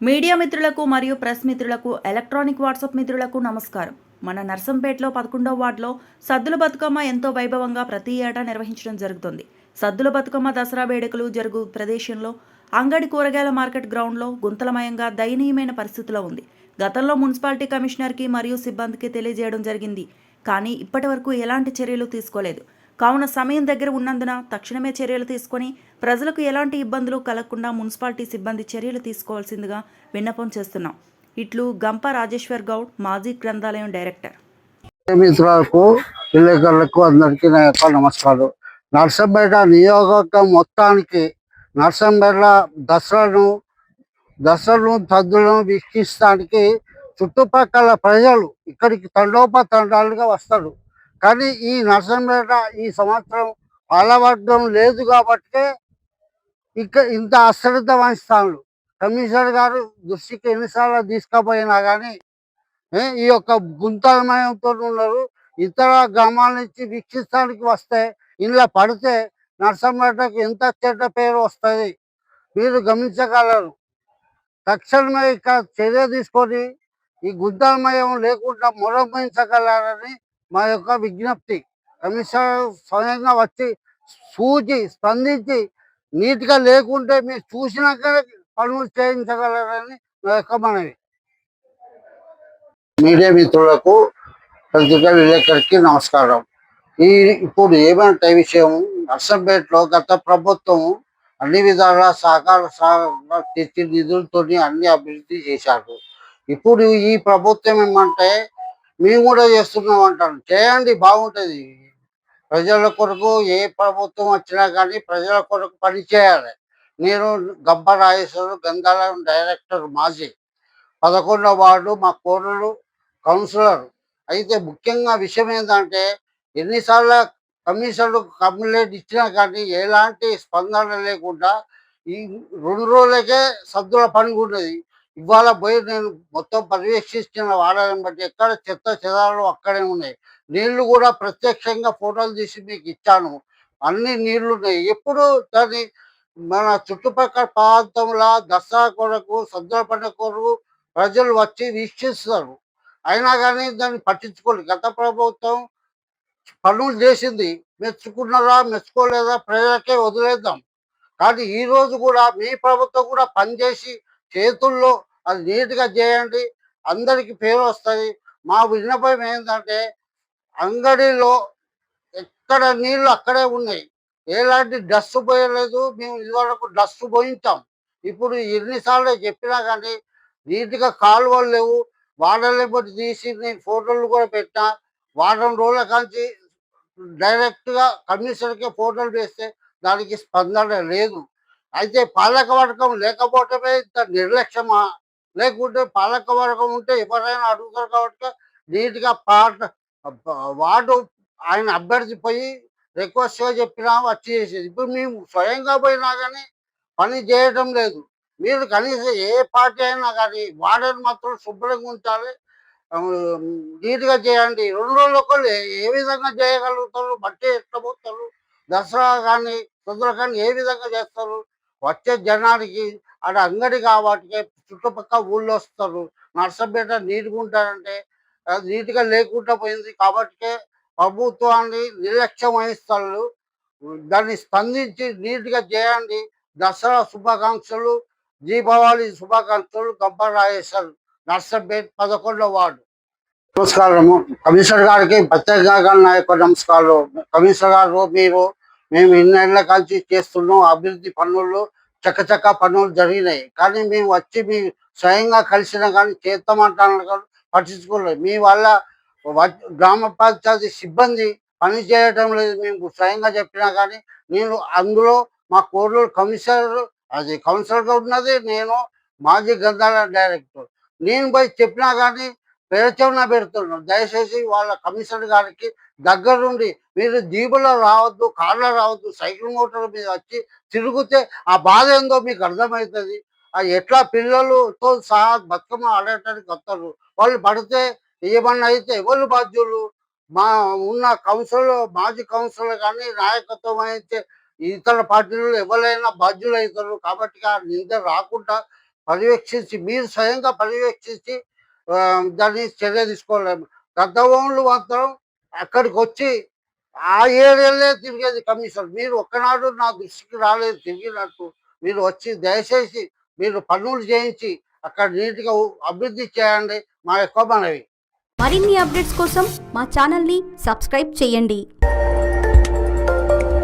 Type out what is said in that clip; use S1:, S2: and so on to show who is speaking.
S1: Media మిత్రులకు మరియు press మిత్రులకు ఎలక్ట్రానిక్ వాట్సాప్ మిత్రులకు నమస్కారం. మన నర్సంపేటలో 11వ వార్డులో సద్దుల బతుకమ్మ ఎంతో వైభవంగా ప్రతి ఏటా నిర్వహించడం జరుగుతుంది. సద్దుల బతుకమ్మ దసరా వేడుకలు జరుగు ప్రదేశంలో అంగడి కూరగాయల మార్కెట్ గ్రౌండ్లో గుంతలమయంగా దయనీయమైన పరిస్థితిలో ఉంది. గతంలో మున్సిపాలిటీ కమిషనర్కి మరియు సిబ్బందికి తెలియజేయడం జరిగింది, కానీ ఇప్పటి వరకు ఎలాంటి చర్యలు తీసుకోలేదు. కావున సమయం దగ్గర ఉన్నందున తక్షణమే చర్యలు తీసుకొని ప్రజలకు ఎలాంటి ఇబ్బందులు కలగకుండా మున్సిపాలిటీ సిబ్బంది చర్యలు తీసుకోవాల్సిందిగా విన్నపం చేస్తున్నాం. ఇట్లు గంప రాజేశ్వర్ గౌడ్, మాజీ గ్రంథాలయం డైరెక్టర్.
S2: మిత్రులకు విలేకరులకు అందరికీ నా యొక్క నమస్కారం. నర్సంపేట నియోజకవర్గం మొత్తానికి నర్సంపేట దసరాను సద్దులను వీక్షించడానికి చుట్టుపక్కల ప్రజలు ఇక్కడికి తండోపతండాలుగా వస్తారు. కానీ ఈ నర్సంపేట ఈ సంవత్సరం పాలవర్గం లేదు కాబట్టి ఇంత అశ్రద్ధ వహిస్తాను. కమిషనర్ గారు దృష్టికి ఎన్నిసార్లు తీసుకుపోయినా కానీ ఈ యొక్క గుంతలమయంతో ఉన్నారు. ఇతర గ్రామాల నుంచి వీక్షించడానికి వస్తే ఇంట్లో పడితే నర్సంపేటకు ఎంత చెడ్డ పేరు వస్తుంది మీరు గమనించగలరు. తక్షణమే ఇక్కడ చర్య తీసుకొని ఈ గుంతలమయం లేకుండా మొరమించగలరని మా యొక్క విజ్ఞప్తి. కమిషనర్ స్వయంగా వచ్చి చూసి స్పందించి నీట్గా లేకుంటే మీరు చూసినాకనే పనులు చేయించగలరని నా యొక్క మనవి. మీడియా మిత్రులకు పత్రికా విలేకరికి నమస్కారం. ఇప్పుడు ఏమంటే విషయం, నర్సంపేటలో గత ప్రభుత్వం అన్ని విధాల సహకార తెచ్చి నిధులతో అన్ని అభివృద్ధి చేశారు. ఇప్పుడు ఈ ప్రభుత్వం ఏమంటే మేము కూడా చేస్తున్నాం అంటారు. చేయండి, బాగుంటుంది. ప్రజల కొరకు ఏ ప్రభుత్వం వచ్చినా కానీ ప్రజల కొరకు పని చేయాలి. నేను గంప రాజేశ్వరు, గ్రంథాలయం డైరెక్టర్, మాజీ 11వ వార్డు, మా కోడలు కౌన్సిలర్. అయితే ముఖ్యంగా విషయం ఏంటంటే ఎన్నిసార్లు కమిషన్లు కంప్లైంట్ ఇచ్చినా కానీ ఎలాంటి స్పందన లేకుండా ఈ 2 రోజులకే సద్దుల పని ఉన్నది. ఇవాళ పోయి నేను మొత్తం పర్యవేక్షించిన వాడాలని బట్టి ఎక్కడ చెత్త చెదారాలు అక్కడే ఉన్నాయి. నీళ్లు కూడా ప్రత్యక్షంగా ఫోటోలు తీసి మీకు ఇచ్చాను. అన్ని నీళ్లు ఉన్నాయి. ఎప్పుడు దాన్ని మన చుట్టుపక్కల ప్రాంతంలో దసరా కొరకు, సద్దుల పండుగ కొరకు ప్రజలు వచ్చి వీక్షిస్తారు. అయినా కానీ దాన్ని పట్టించుకోలేదు. గత ప్రభుత్వం పనులు చేసింది, మెచ్చుకున్నారా మెచ్చుకోలేదా ప్రజలకే వదిలేద్దాం. కానీ ఈరోజు కూడా మీ ప్రభుత్వం కూడా పనిచేసి చేతుల్లో అది నీట్గా చేయండి, అందరికీ పేరు వస్తుంది. మా విన్నపం ఏంటంటే అంగడిలో ఎక్కడ నీళ్ళు అక్కడే ఉన్నాయి, ఎలాంటి డస్ట్ పోయలేదు. మేము ఇదివరకు డస్ట్ పోయించాం. ఇప్పుడు ఎన్నిసార్లు చెప్పినా కానీ నీట్గా కాలువలు లేవు. వాడలే బట్టి తీసి నేను ఫోటోలు కూడా పెట్టినా. వారం రోజుల కాంచి డైరెక్ట్గా కమిషనర్కే ఫోటోలు వేస్తే దానికి స్పందన లేదు. అయితే పాలకవర్గం లేకపోవటమే ఇంత నిర్లక్ష్యమా? లేకుంటే పాలకవర్గం ఉంటే ఎవరైనా అడుగుతారు కాబట్టి నీట్గా వార్డు ఆయన అభ్యర్థి పోయి రిక్వెస్ట్గా చెప్పినా వచ్చి చేసేది. ఇప్పుడు మేము స్వయంగా పోయినా కానీ పని చేయడం లేదు. మీరు కనీసం ఏ పార్టీ అయినా కానీ వార్డుని మాత్రం శుభ్రంగా ఉంచాలి, నీట్గా చేయండి. 2 రోజులకు ఏ విధంగా చేయగలుగుతారు? బట్టి ఎట్లా పోతారు? దసరా కానీ సద్దుల కానీ ఏ విధంగా చేస్తారు? వచ్చే జనానికి అక్కడ అంగడి కాబట్టి చుట్టుపక్కల ఊళ్ళో వస్తారు. నర్సంపేట నీట్గా ఉంటారంటే నీట్గా లేకుండా పోయింది కాబట్టి ప్రభుత్వాన్ని నిర్లక్ష్యం వహిస్తారు. దాన్ని స్పందించి నీట్గా చేయండి. దసరా శుభాకాంక్షలు, దీపావళి శుభాకాంక్షలు. గంప రాజేశ్వర్, నర్సంపేట 11వ వార్డు. నమస్కారము. కమిషనర్ గారికి ప్రత్యేకంగా నా యొక్క నమస్కారాలు. కమిషనర్ గారు, మేము ఇన్నేళ్ల కలిసి చేస్తున్నాం. అభివృద్ధి పనులు చక్కచక్క పనులు జరిగినాయి. కానీ మేము వచ్చి మీ స్వయంగా కలిసినా కానీ చేస్తామంటాను కానీ పట్టించుకోలేదు. మీ వల్ల గ్రామ పంచాయతీ సిబ్బంది పని చేయటం లేదు. మేము స్వయంగా చెప్పినా కానీ నేను అందులో మా కోడూరు కౌన్సిలర్గా ఉన్నది. నేను మాజీ గ్రంథాలయ డైరెక్టర్. నేను పోయి చెప్పినా కానీ పేరుచవన పెడుతున్నాం. దయచేసి వాళ్ళ కమిషనర్ గారికి దగ్గరుండి మీరు జీబులో రావద్దు, కార్లో రావద్దు, సైకిల్ మోటార్ మీద వచ్చి తిరిగితే ఆ బాధ ఏందో మీకు అర్థమవుతుంది. ఎట్లా పిల్లలతో సహా బతుకమ్మ ఆడటానికి వస్తారు. వాళ్ళు పడితే ఏమన్నా అయితే ఎవరు బాధ్యులు? మా ఉన్న మాజీ కౌన్సిలర్ కానీ నాయకత్వం అయితే ఇతర పార్టీలు ఎవరైనా బాధ్యులు అవుతారు. కాబట్టి ఆ నింద రాకుండా పర్యవేక్షించి మీరు స్వయంగా పర్యవేక్షించి దాన్ని చర్య తీసుకోలేము. గత ఓన్లు మాత్రం అక్కడికి వచ్చి ఆ ఏరియాలే తిరిగేది కమిషన్. మీరు ఒక్కనాడు నా దృష్టికి రాలేదు తిరిగినట్టు. మీరు వచ్చి దయచేసి మీరు పనులు చేయించి అక్కడ నీట్‌గా అభివృద్ధి చేయండి మా యొక్క మనవి.
S3: మరిన్ని అప్డేట్స్ కోసం మా ఛానల్ని సబ్స్క్రైబ్ చేయండి.